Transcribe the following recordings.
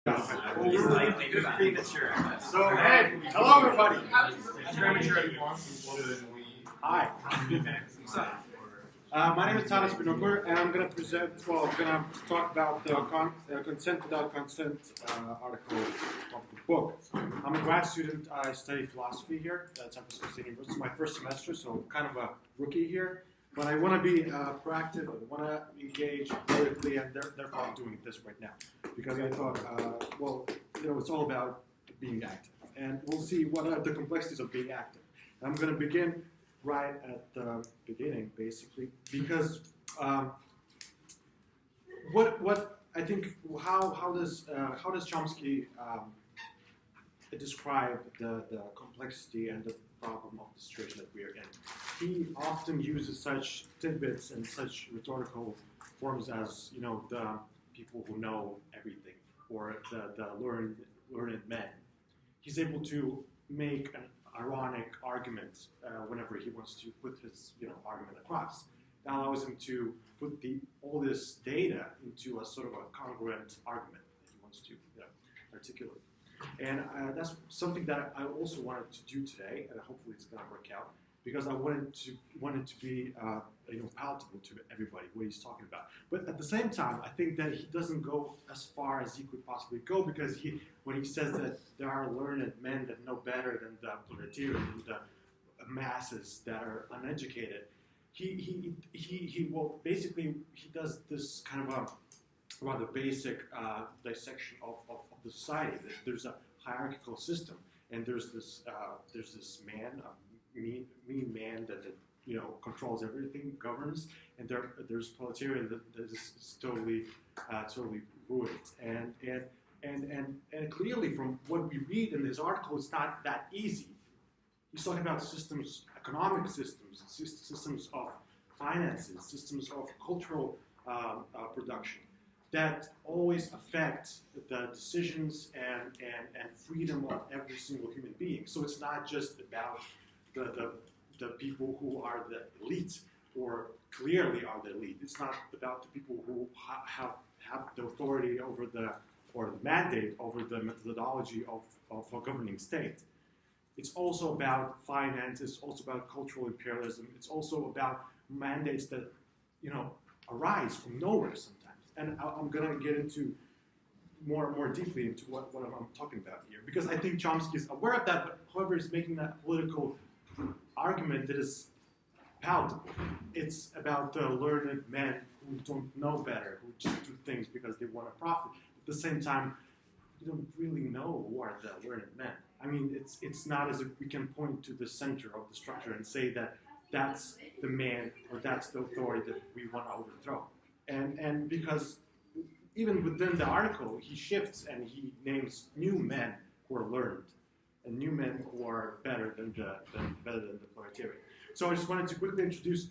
He's like premature. So, hey, hello everybody. Hi. My name is Thomas Bernays, and I'm going to talk about the consent without consent article of the book. I'm a grad student. I study philosophy here at San Francisco State University. It's my first semester, so I'm kind of a rookie here. But I want to be proactive. I want to engage politically, and therefore I'm doing this right now. Because I thought, it's all about being active. And we'll see what are the complexities of being active. And I'm going to begin right at the beginning, basically, because what I think how does Chomsky describe the complexity and the problem of the situation that we are in? He often uses such tidbits and such rhetorical forms as the people who know everything or the learned men. He's able to make an ironic argument whenever he wants to put his argument across. That allows him to put all this data into a sort of a congruent argument that he wants to articulate. And that's something that I also wanted to do today, and hopefully it's going to work out, because I wanted to be palatable to everybody what he's talking about. But at the same time, I think that he doesn't go as far as he could possibly go, because when he says that there are learned men that know better than the proletariat and the masses that are uneducated, he does this kind of a rather basic dissection of the society. There's a hierarchical system, and there's this man, a mean man that controls everything, governs, and there's proletariat that is totally ruined. And clearly from what we read in this article, it's not that easy. He's talking about systems, economic systems, systems of finances, systems of cultural production that always affect the decisions and freedom of every single human being. So it's not just about the people who are the elite or clearly are the elite. It's not about the people who have the authority over or the mandate over the methodology of a governing state. It's also about finance. It's also about cultural imperialism. It's also about mandates that arise from nowhere sometimes. And I'm going to get into more deeply into what I'm talking about here, because I think Chomsky is aware of that, but however is making that political argument that is palatable. It's about the learned men who don't know better, who just do things because they want to profit. At the same time, you don't really know who are the learned men. I mean, it's not as if we can point to the center of the structure and say that that's the man or that's the authority that we want to overthrow. And because even within the article, he shifts and he names new men who are learned and new men who are better than the proletariat. So I just wanted to quickly introduce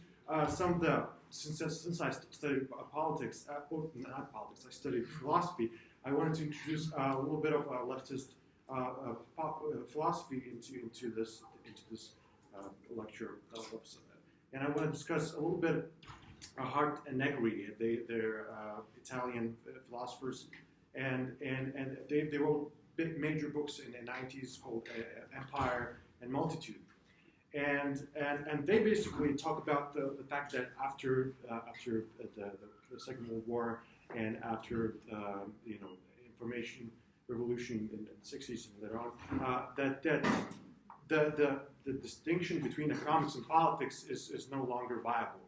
some of the, since I studied politics, not politics, I studied philosophy, I wanted to introduce a little bit of leftist philosophy into this lecture. And I want to discuss a little bit Hart and Negri. They're Italian philosophers, and they wrote major books in the 90s called Empire and Multitude, and they basically talk about the fact that after the Second World War and after information revolution in the 60s and later on, that the distinction between economics and politics is no longer viable.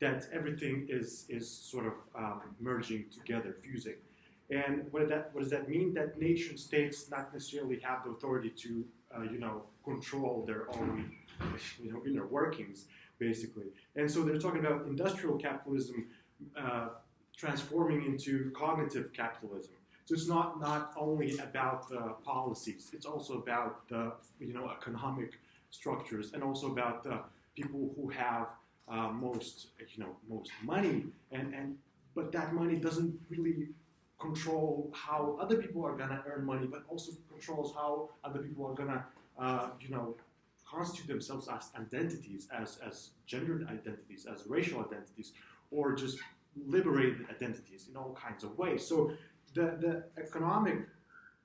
That everything is sort of merging together, fusing. And what does that mean? That nation states not necessarily have the authority to control their own inner workings, basically. And so they're talking about industrial capitalism transforming into cognitive capitalism. So it's not only about the policies, it's also about the economic structures, and also about the people who have most money, but that money doesn't really control how other people are gonna earn money, but also controls how other people are gonna constitute themselves as identities, as gendered identities, as racial identities, or just liberated identities in all kinds of ways. So the economic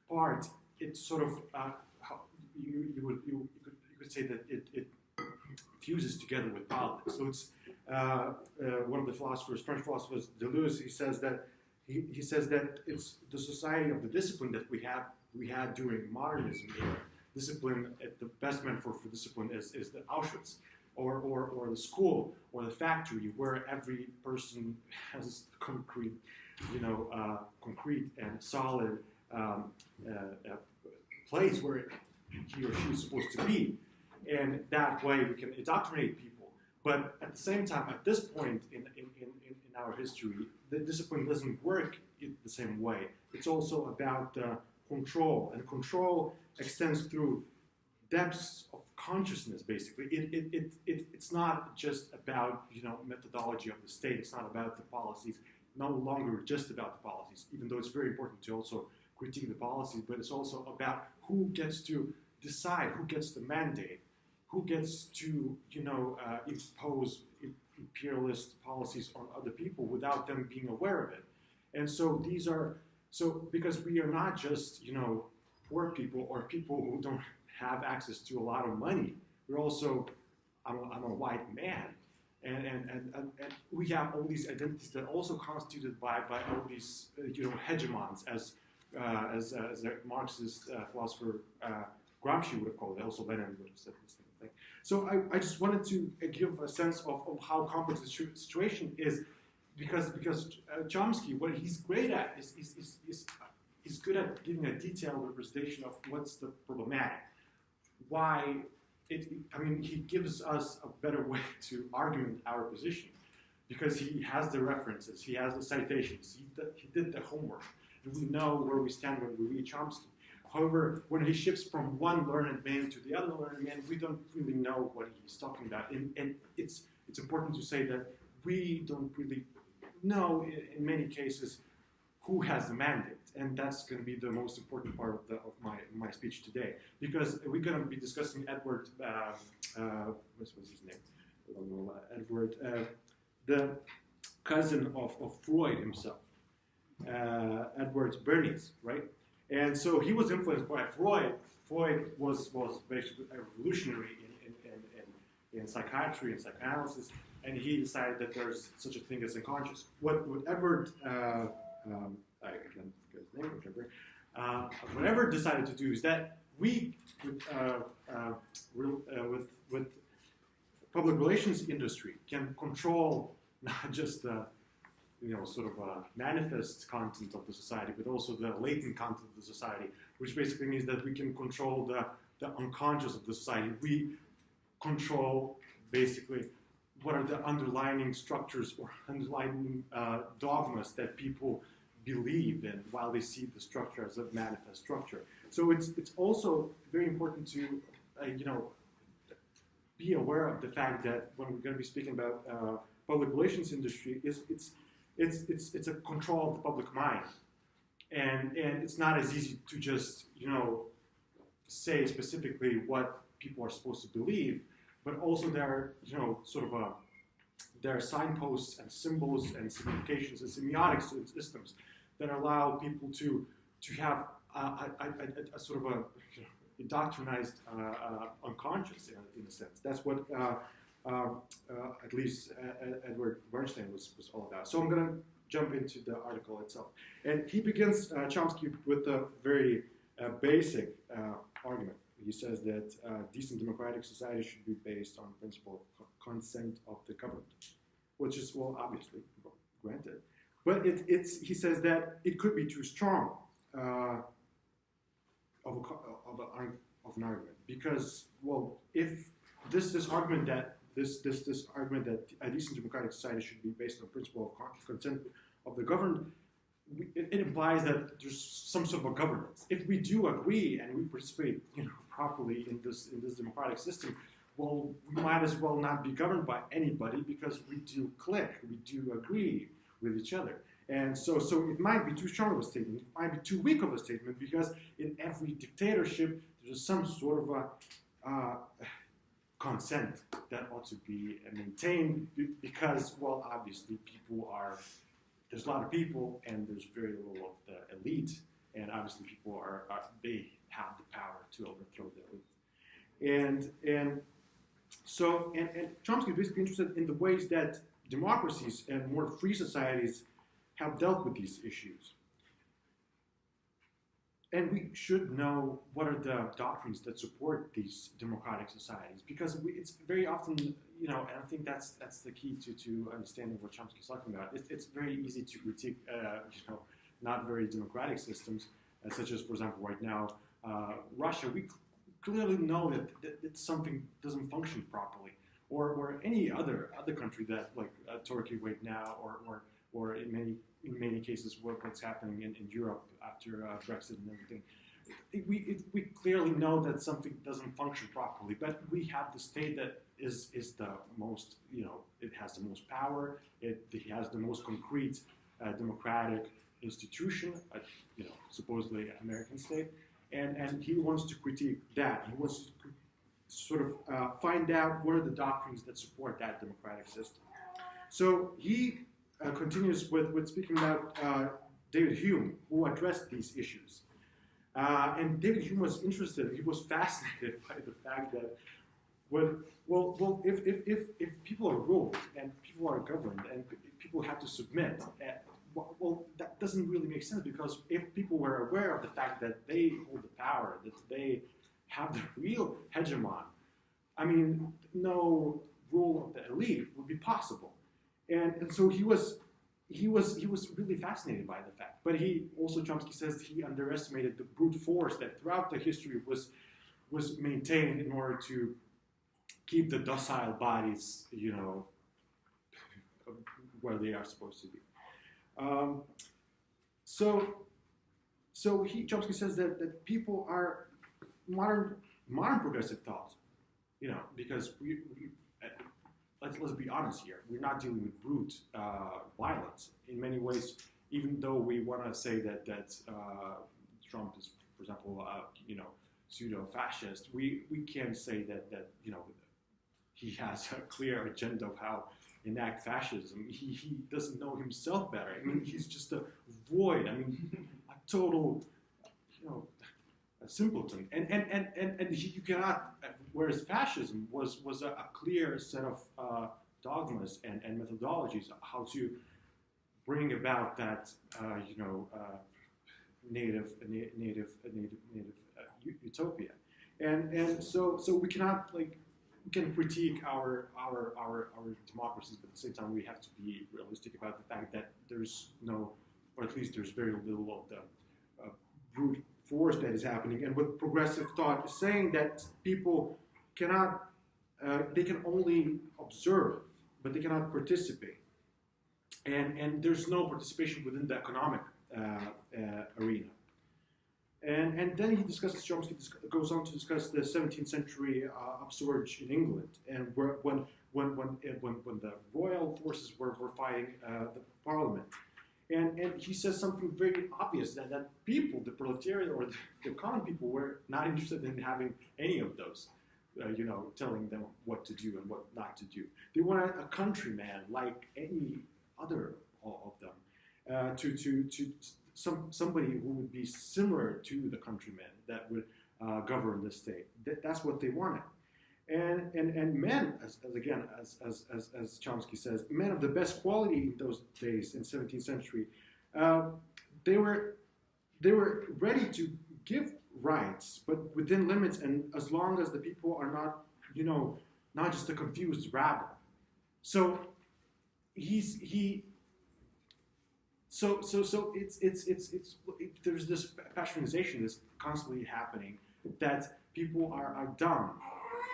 part, it's sort of how you could say that it fuses together with politics. So it's one of the philosophers, French philosophers, Deleuze. He says that it's the society of the discipline that we had during modernism era. Discipline, the best metaphor for discipline is the Auschwitz, or the school, or the factory, where every person has concrete, concrete and solid place where he or she is supposed to be, and that way we can indoctrinate people. But at the same time, at this point in our history, the discipline doesn't work in the same way. It's also about control, and control extends through depths of consciousness. Basically, it's not just about methodology of the state. It's not about the policies. No longer just about the policies, even though it's very important to also critique the policies. But it's also about who gets to decide, who gets the mandate, who gets to impose imperialist policies on other people without them being aware of it. And so because we are not just poor people or people who don't have access to a lot of money. We're also I'm a white man, and we have all these identities that are also constituted by all these hegemons, as a Marxist philosopher Gramsci would have called it. Also Lenin would have said this kind of thing. So I just wanted to give a sense of how complex the situation is, because Chomsky, what he's great at is he's good at giving a detailed representation of what's the problematic. Why he gives us a better way to argue our position, because he has the references, he has the citations, he did the homework, and we know where we stand when we read Chomsky. However, when he shifts from one learned man to the other learned man, we don't really know what he's talking about. And it's important to say that we don't really know, in many cases, who has the mandate. And that's going to be the most important part of my speech today. Because we're going to be discussing Edward, what's his name? Edward, the cousin of Freud himself, Edward Bernays, right? And so he was influenced by Freud. Freud was basically a revolutionary in psychiatry and psychoanalysis, and he decided that there's such a thing as unconscious. What Edward, I can't forget his name, whatever. What Edward decided to do is that we, with public relations industry, can control not just the sort of manifest content of the society, but also the latent content of the society, which basically means that we can control the unconscious of the society. We control basically what are the underlying structures or underlying dogmas that people believe in while they see the structure as a manifest structure. So it's also very important to be aware of the fact that when we're going to be speaking about public relations industry, it's a control of the public mind, and it's not as easy to just say specifically what people are supposed to believe, but also there are there are signposts and symbols and significations and semiotic systems that allow people to have a sort of a indoctrinized unconscious in a sense. That's what at least Edward Bernstein was all about. So I'm going to jump into the article itself. And he begins Chomsky with a very basic argument. He says that decent democratic society should be based on the principle of consent of the governed, which is, well, obviously granted. But he says that it could be too strong of an argument, because, well, if this argument that this argument that a decent democratic society should be based on the principle of consent of the governed, it implies that there's some sort of a governance. If we do agree and we participate, properly in this democratic system, well, we might as well not be governed by anybody, because we do click, we do agree with each other. And so it might be too strong of a statement, it might be too weak of a statement, because in every dictatorship there's some sort of a consent that ought to be maintained, because, well, obviously there's a lot of people and there's very little of the elite, and obviously people they have the power to overthrow the elite. And Chomsky is basically interested in the ways that democracies and more free societies have dealt with these issues. And we should know what are the doctrines that support these democratic societies, because it's very often, and I think that's the key to understanding what Chomsky is talking about. It's very easy to critique, not very democratic systems, such as, for example, right now, Russia. We clearly know that something doesn't function properly, or any other country that, like Turkey right now, or in many cases what's happening in Europe after Brexit and everything. We clearly know that something doesn't function properly, but we have the state that is the most, it has the most power, it has the most concrete democratic institution, supposedly American state, and he wants to critique that. He wants to sort of find out what are the doctrines that support that democratic system. So he continues with speaking about David Hume, who addressed these issues. And David Hume was interested, he was fascinated by the fact that, if people are ruled and people are governed and people have to submit, that doesn't really make sense, because if people were aware of the fact that they hold the power, that they have the real hegemon, no rule of the elite would be possible. And so he was really fascinated by the fact. But he also, Chomsky says, he underestimated the brute force that throughout the history was maintained in order to keep the docile bodies, where they are supposed to be. Chomsky says that people are modern progressive thought, because let's be honest here. We're not dealing with brute violence in many ways. Even though we want to say that Trump is, for example, pseudo-fascist, we can't say that he has a clear agenda of how enact fascism. He doesn't know himself better. He's just a void. A total, a simpleton. And you cannot. Whereas fascism was a clear set of dogmas and methodologies how to bring about that native utopia, and so we cannot we can critique our democracies, but at the same time we have to be realistic about the fact that there's no, or at least there's very little of the brute force that is happening. And what progressive thought is saying, that people cannot, they can only observe, but they cannot participate. And there's no participation within the economic arena. And then he discusses, Chomsky goes on to discuss the 17th century upsurge in England, and when the royal forces were fighting the parliament. And he says something very obvious, that people, the proletariat or the common people, were not interested in having any of those, telling them what to do and what not to do. They wanted a countryman like any other of them, somebody who would be similar to the countryman that would govern the state. That's what they wanted. And men, as Chomsky says, men of the best quality in those days in 17th century, they were ready to give rights, but within limits, and as long as the people are not just a confused rabble. So there's this passionization that's constantly happening, that people are dumb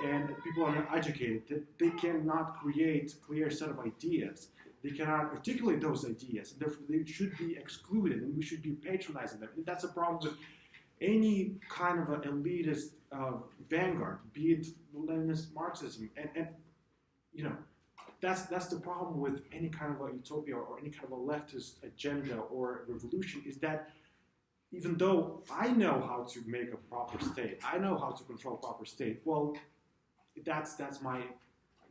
and people are not educated, that they cannot create a clear set of ideas. They cannot articulate those ideas, and therefore they should be excluded, and we should be patronizing them. And that's a problem with any kind of an elitist vanguard, be it Leninist Marxism, and that's the problem with any kind of a utopia or any kind of a leftist agenda or revolution, is that even though I know how to make a proper state, I know how to control a proper state, well, that's my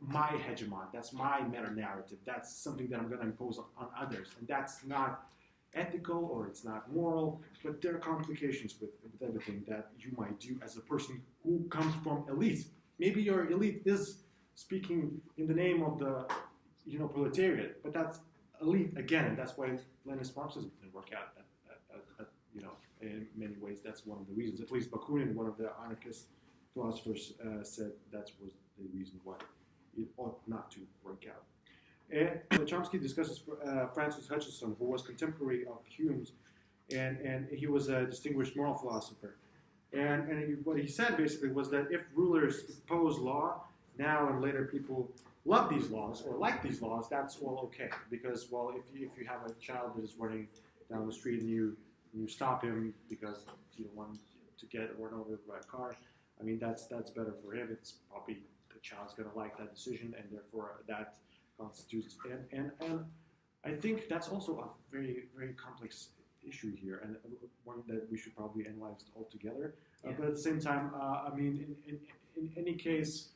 hegemon, that's my meta-narrative, that's something that I'm going to impose on others, and that's not ethical or it's not moral, but there are complications with everything that you might do as a person who comes from elite. Maybe your elite is speaking in the name of the proletariat, but that's elite again, and that's why Leninist Marxism didn't work out. In many ways, that's one of the reasons. At least Bakunin, one of the anarchist philosophers, said that was the reason why it ought not to work out. And Chomsky discusses Francis Hutcheson, who was contemporary of Hume's, and he was a distinguished moral philosopher. And what he said basically was that if rulers impose law, now and later people love these laws or like these laws, that's all okay. Because, well, if you have a child that is running down the street and you stop him because you don't want to get run over by a car, I mean, that's better for him. It's probably the child's going to like that decision, and therefore that constitutes. And I think that's also a very, very complex issue here, and one that we should probably analyze altogether. But at the same time, I mean, in any case,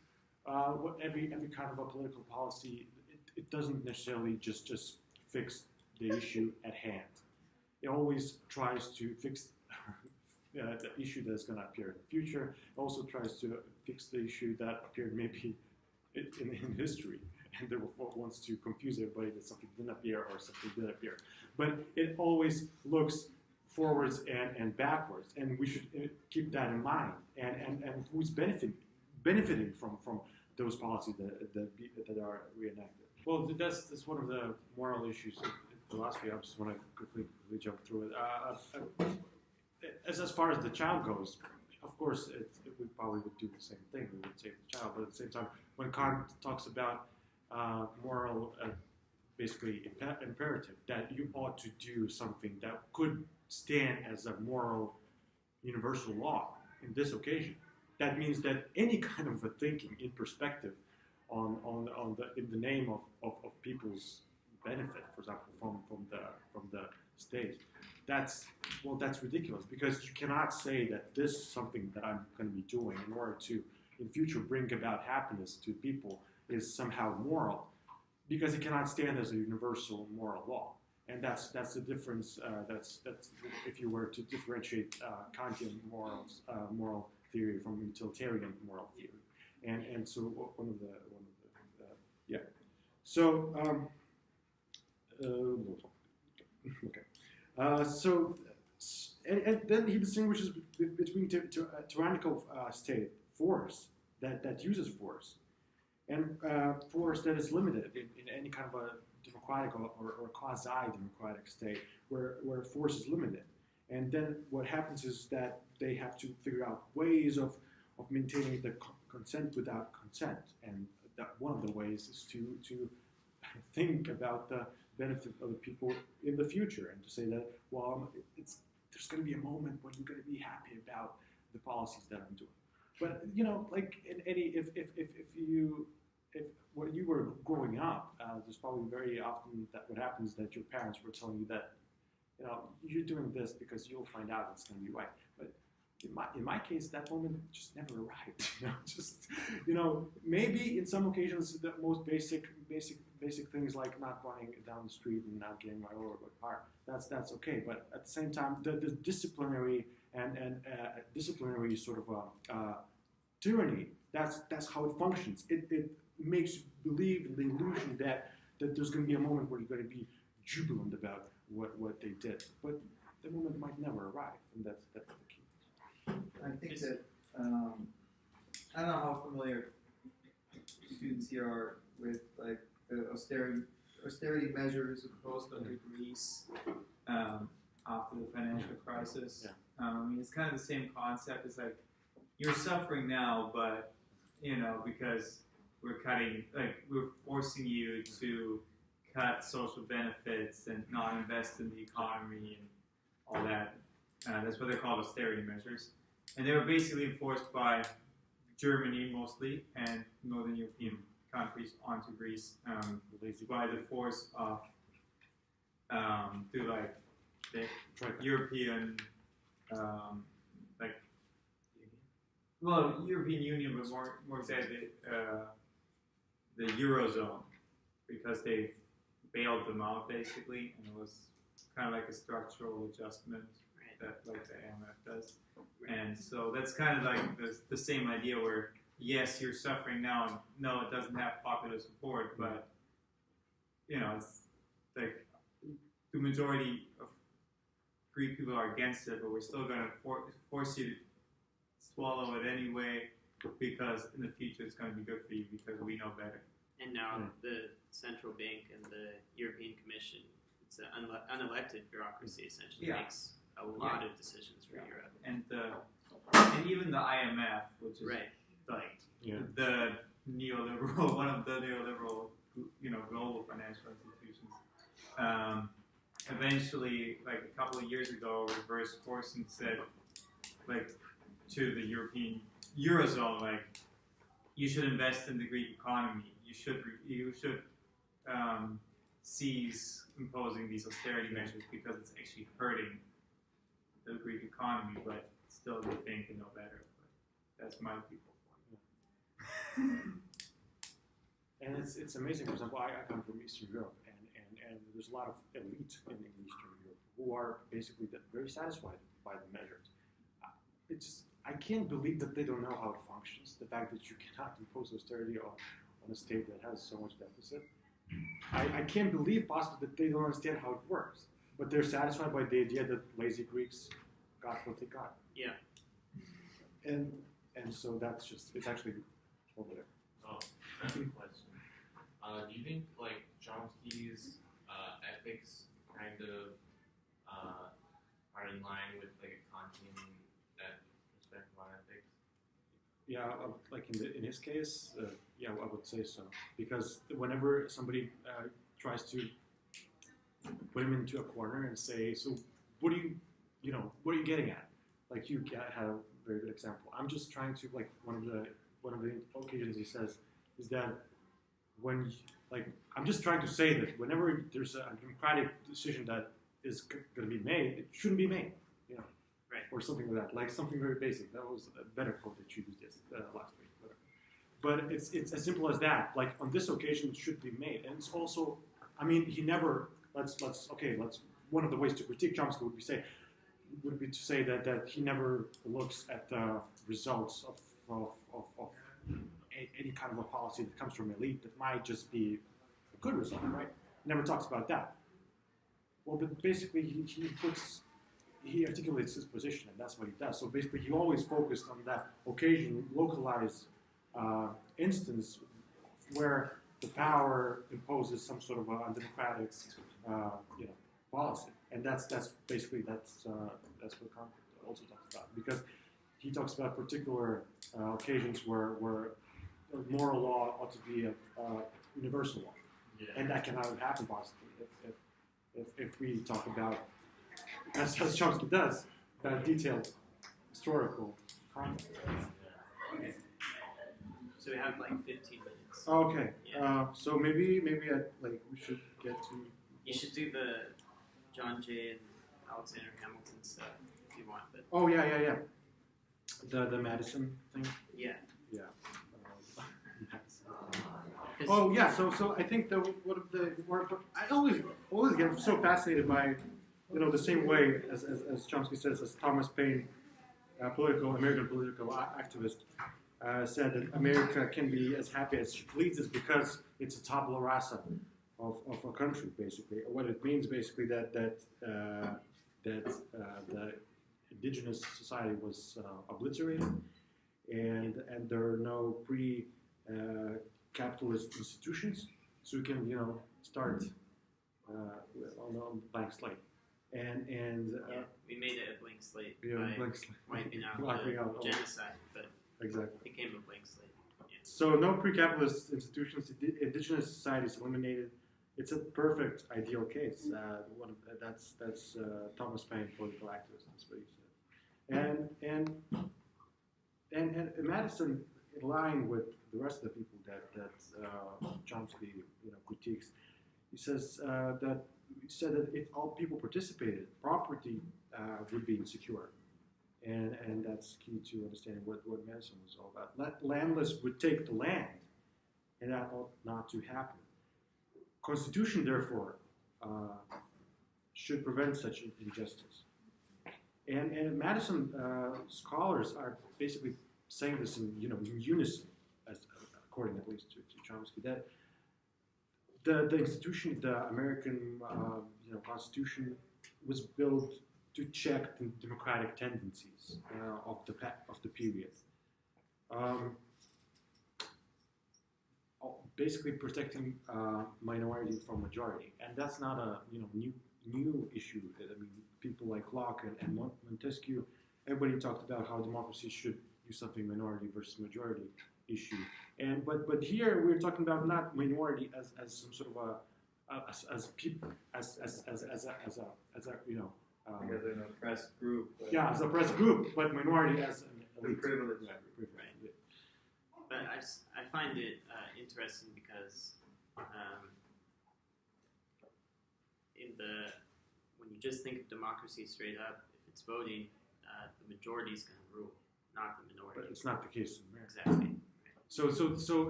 every kind of a political policy, it doesn't necessarily just fix the issue at hand. It always tries to fix the issue that's going to appear in the future. It also tries to fix the issue that appeared maybe in history, and therefore wants to confuse everybody that something didn't appear or something did appear. But it always looks forwards and backwards, and we should keep that in mind. And who's benefiting from those policies that are reenacted? Well, that's one of the moral issues in philosophy. I just want to quickly jump through it. As far as the child goes, of course, we probably would do the same thing. We would save the child, but at the same time, when Kant talks about moral, basically imperative, that you ought to do something that could stand as a moral universal law in this occasion. That means that any kind of a thinking in perspective in the name of people's benefit, for example, from the state, that's ridiculous, because you cannot say that this is something that I'm going to be doing in order to in future bring about happiness to people is somehow moral, because it cannot stand as a universal moral law. And that's the difference. That's if you were to differentiate Kantian moral theory from utilitarian moral theory. And so one of the yeah. So okay. And then he distinguishes between tyrannical state, force that uses force, and force that is limited in any kind of a democratic or quasi-democratic state where force is limited. And then what happens is that they have to figure out ways of maintaining the consent without consent. And that one of the ways is to think about the benefit of the people in the future, and to say that, well, there's going to be a moment when you're going to be happy about the policies that I'm doing. But like in any, if when you were growing up, there's probably very often that what happens is that your parents were telling you that, you're doing this because you'll find out it's going to be right. But in my case, that moment just never arrived. Maybe in some occasions the most basic things like not running down the street and not getting run over by a car, that's okay. But at the same time, the disciplinary and disciplinary sort of tyranny, that's how it functions. It makes you believe in the illusion that there's going to be a moment where you're going to be jubilant about what they did, but the moment might never arrive, and that's the key. I think that I don't know how familiar students here are with like the austerity measures imposed under Greece after the financial crisis. Yeah. I mean, it's kind of the same concept. It's like you're suffering now, but because we're forcing you to cut social benefits and not invest in the economy and all that. That's what they're called austerity measures. And they were basically enforced by Germany mostly and Northern European countries onto Greece by the force of through like the European European Union, but more exactly the Eurozone, because they bailed them out basically, and it was kind of like a structural adjustment that like the IMF does. Right. And so that's kind of like the same idea where, yes, you're suffering now, and no, it doesn't have popular support, but, you know, it's like the majority of Greek people are against it, but we're still going to force you to swallow it anyway, because in the future it's going to be good for you because we know better. And now the central bank and the European Commission, it's an unelected bureaucracy, essentially makes a lot of decisions for Europe. And even the IMF, which is like the neoliberal, one of the neoliberal, you know, global financial institutions, eventually, like a couple of years ago, reversed course and said, like, to the European Eurozone, like, you should invest in the Greek economy. You should cease imposing these austerity measures because it's actually hurting the Greek economy. But still, they think they know better. But that's my people's point. And it's amazing. For example, I come from Eastern Europe, and there's a lot of elite in Eastern Europe who are basically very satisfied by the measures. I can't believe that they don't know how it functions. The fact that you cannot impose austerity on a state that has so much deficit. I can't believe possibly that they don't understand how it works. But they're satisfied by the idea that lazy Greeks got what they got. Yeah. And so that's just, it's actually over there. Oh, I have a question. Do you think like Chomsky's ethics kind of are in line with like a Kantian perspective on ethics? Yeah, like in his case, yeah, I would say so. Because whenever somebody tries to put him into a corner and say, so what are you getting at? Like you had a very good example. I'm just trying to, like, one of the occasions he says is that I'm just trying to say that whenever there's a democratic decision that is going to be made, it shouldn't be made, you know, right? Or something like that, like something very basic. That was a better quote that you used last week. But it's as simple as that. Like on this occasion, it should be made, and it's also, I mean, he never. Let's one of the ways to critique Chomsky would be to say that he never looks at the results of any kind of a policy that comes from elite that might just be a good result, right? He never talks about that. Well, but basically he articulates his position, and that's what he does. So basically, he always focused on that occasion, localized instance where the power imposes some sort of undemocratic, policy, and that's what Kant also talks about, because he talks about particular occasions where moral law ought to be a universal law, and that cannot happen possibly if we talk about, as Chomsky does, that detailed historical context. So we have like 15 minutes. Okay, Yeah. so maybe we should get to. You should do the John Jay and Alexander Hamilton stuff if you want. But Oh yeah. The Madison thing. yeah. Yeah. Oh yeah. So I think I always get so fascinated by, the same way as Chomsky says, as Thomas Paine, American political activist, said that America can be as happy as she pleases because it's a tabula rasa of a country, basically. What it means, basically, that the indigenous society was obliterated, and there are no capitalist institutions, so you can start on a blank slate, and we made it a blank slate blank by slate. wiping out Wiping out the genocide, but exactly. it became a blank slate. Yeah. So no pre-capitalist institutions, indigenous societies eliminated. It's a perfect ideal case. That's Thomas Paine, political activist. That's what he said. And Madison, in line with the rest of the people that Chomsky critiques, he says that if all people participated, property would be insecure. And that's key to understanding what Madison was all about. Landless would take the land, and that ought not to happen. Constitution, therefore, should prevent such injustice. And Madison scholars are basically saying this in unison, as according at least to Chomsky, that the institution, the American Constitution, was built to check the democratic tendencies of the period. Basically protecting minority from majority, and that's not a new issue. I mean, people like Locke and Montesquieu, everybody talked about how democracy should do something minority versus majority issue. And but here we're talking about not minority as some sort of as people as a Because they're an oppressed group. yeah, as a oppressed group, but minority as an elite. Privilege. Yeah, privilege. Right. Yeah. But I find it interesting because when you just think of democracy straight up, if it's voting, the majority is going to rule, not the minority. But it's not the case in America. Exactly. So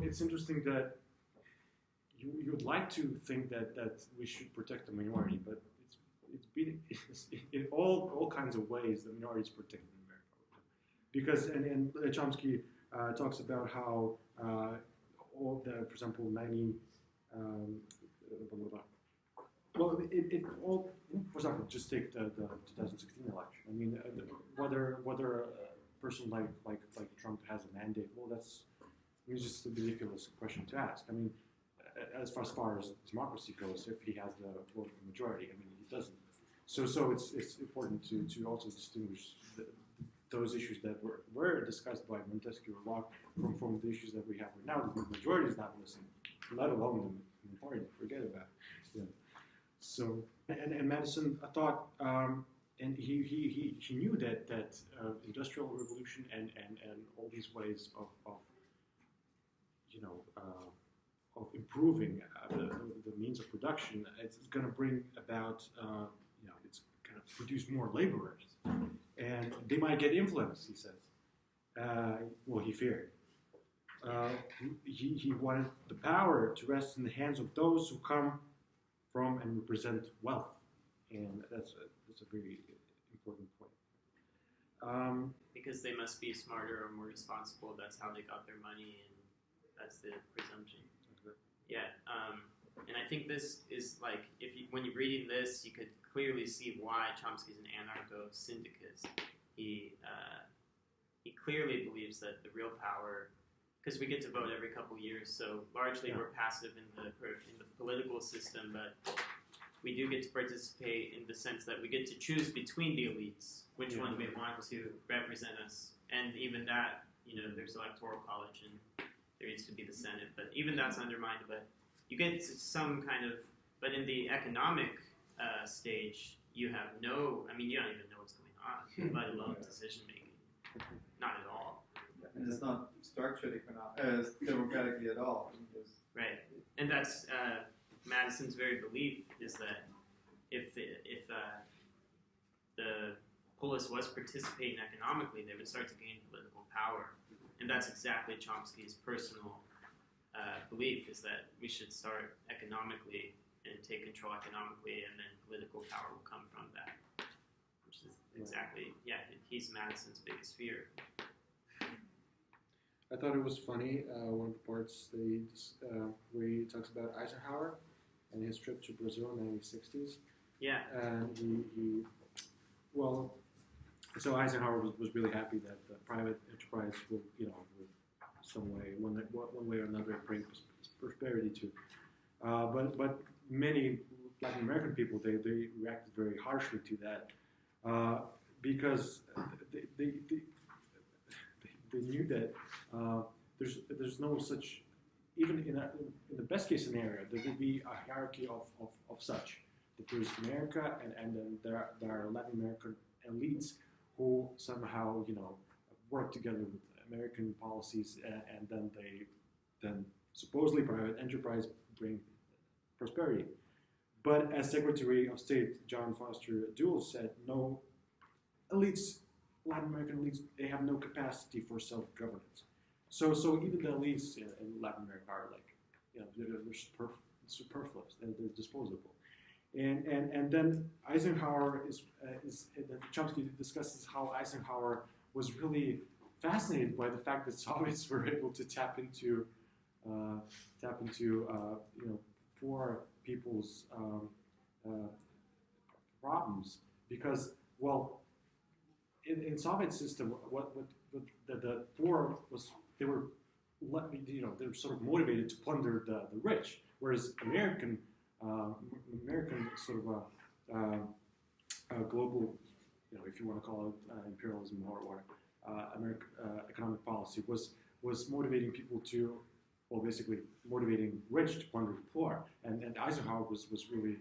it's interesting that you would like to think that we should protect the minority, but it's in all kinds of ways the minority is protected in America. Because and Chomsky talks about how for example, 90. For example, just take the 2016 election. I mean, whether a person like Trump has a mandate, well, it's just a ridiculous question to ask. I mean, as far as democracy goes, if he has the vote of the majority, I mean, he doesn't. So it's important to also distinguish those issues that were discussed by Montesquieu or Locke from the issues that we have right now. The majority is not listening, let alone the minority. Forget about it. Yeah. So and Madison thought, and he knew that industrial revolution and all these ways of improving the means of production, it's going to bring about it's going to produce more laborers, and they might get influenced. He says. He feared. He wanted the power to rest in the hands of those who come from and represent wealth, and that's a very important point. Because they must be smarter or more responsible. That's how they got their money, and that's the presumption. Okay. Yeah, and I think this is like when you're reading this, you could clearly see why Chomsky's an anarcho-syndicalist. He clearly believes that the real power, because we get to vote every couple years, so largely we're passive in the political system, but we do get to participate in the sense that we get to choose between the elites which one we want to represent us, and even that, there's electoral college and there needs to be the Senate, but even that's undermined. But you get to some kind of, but in the economic stage, you have you don't even know what's going on, let alone decision making. Not at all. And it's not structured democratically at all. Right, and that's Madison's very belief is that if the polis was participating economically, they would start to gain political power, and that's exactly Chomsky's personal belief is that we should start economically and take control economically, and then political power will come from that. Which is exactly, he's Madison's biggest fear. I thought it was funny, one of the parts where he talks about Eisenhower and his trip to Brazil in the 1960s. Yeah. And so Eisenhower was really happy that the private enterprise will, some way, one way or another, bring prosperity to. But many Latin American people, they reacted very harshly to that because they knew that there's no such, even in the best case scenario, there will be a hierarchy of such, that there's America and then there are Latin American elites who somehow work together with American policies, and then supposedly private enterprise bring prosperity. But as Secretary of State John Foster Dulles said, no elites, Latin American elites, they have no capacity for self-governance. So even the elites in Latin America are like, they're superfluous, they're disposable. And then Eisenhower Chomsky discusses how Eisenhower was really fascinated by the fact that Soviets were able to tap into poor people's problems, because, well, in Soviet system, what the poor was, they were sort of motivated to plunder the rich, whereas American sort of global, if you want to call it imperialism or American economic policy was motivating people to, well, basically motivating rich to plunder the poor, and Eisenhower was really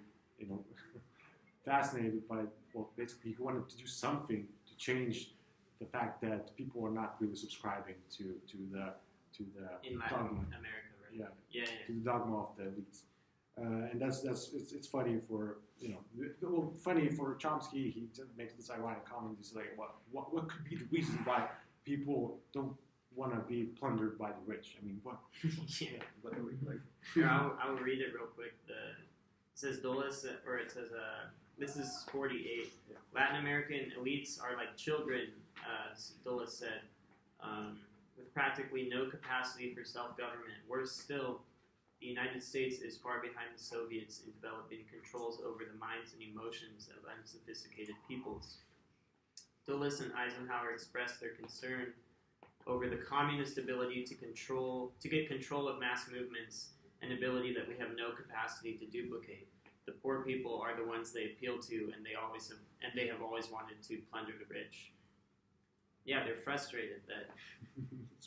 fascinated by, well, basically he wanted to do something to change the fact that people are not really subscribing to the in Latin dogma. America, right? Yeah, Yeah. to the dogma of the elites. And it's funny for funny for Chomsky. He makes this ironic comment. He's like, what could be the reason why people don't want to be plundered by the rich? I mean, what? Yeah. What are we like? Here, I'll read it real quick. It says Dulles, or it says this is 48. Yeah. Latin American elites are like children, Dulles said, with practically no capacity for self-government. Worse still, the United States is far behind the Soviets in developing controls over the minds and emotions of unsophisticated peoples. Dulles and Eisenhower expressed their concern over the communist ability to get control of mass movements, an ability that we have no capacity to duplicate. The poor people are the ones they appeal to, and they have always wanted to plunder the rich. Yeah, they're frustrated that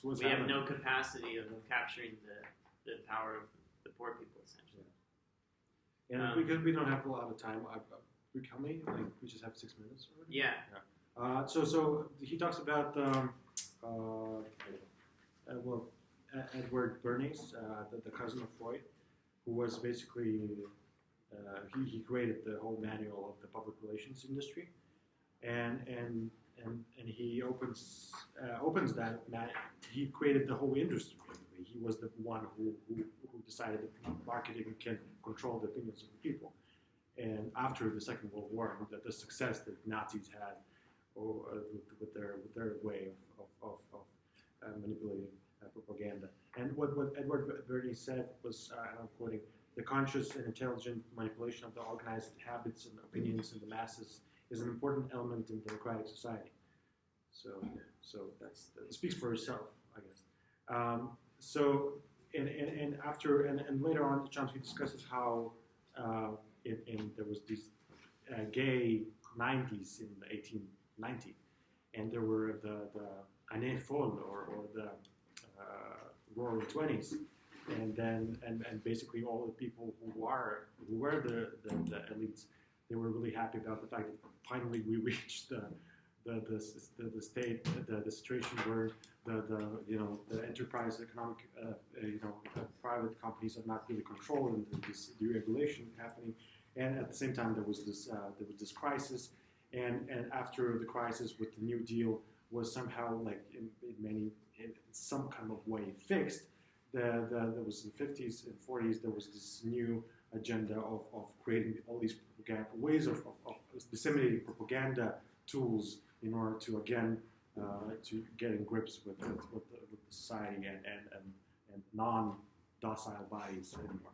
we have no capacity of capturing the power of the poor people, essentially. And because we don't have a lot of time, how many? Like, we just have 6 minutes already? Yeah. So he talks about Edward Bernays, the cousin of Freud, who was basically he created the whole manual of the public relations industry, and he opens that he created the whole industry. He was the one who decided that marketing can control the opinions of the people. And after the Second World War, the success that Nazis had with their way of manipulating propaganda. And what Edward Bernays said was, and I'm quoting, "The conscious and intelligent manipulation of the organized habits and opinions in the masses is an important element in democratic society." So that speaks for itself, I guess. And later on, Chomsky discusses how there was these gay 90s in 1890, and there were the années folles or the roaring 20s, and basically all the people who were the elites, they were really happy about the fact that finally we reached the state, the situation where the enterprise economic private companies are not really controlled, and this deregulation happening, and at the same time there was this crisis, and after the crisis with the New Deal was somehow like in some kind of way fixed. There was in the 50s and 40s there was this new agenda of creating all these ways of disseminating propaganda tools in order to again to get in grips with the society and non-docile bodies anymore.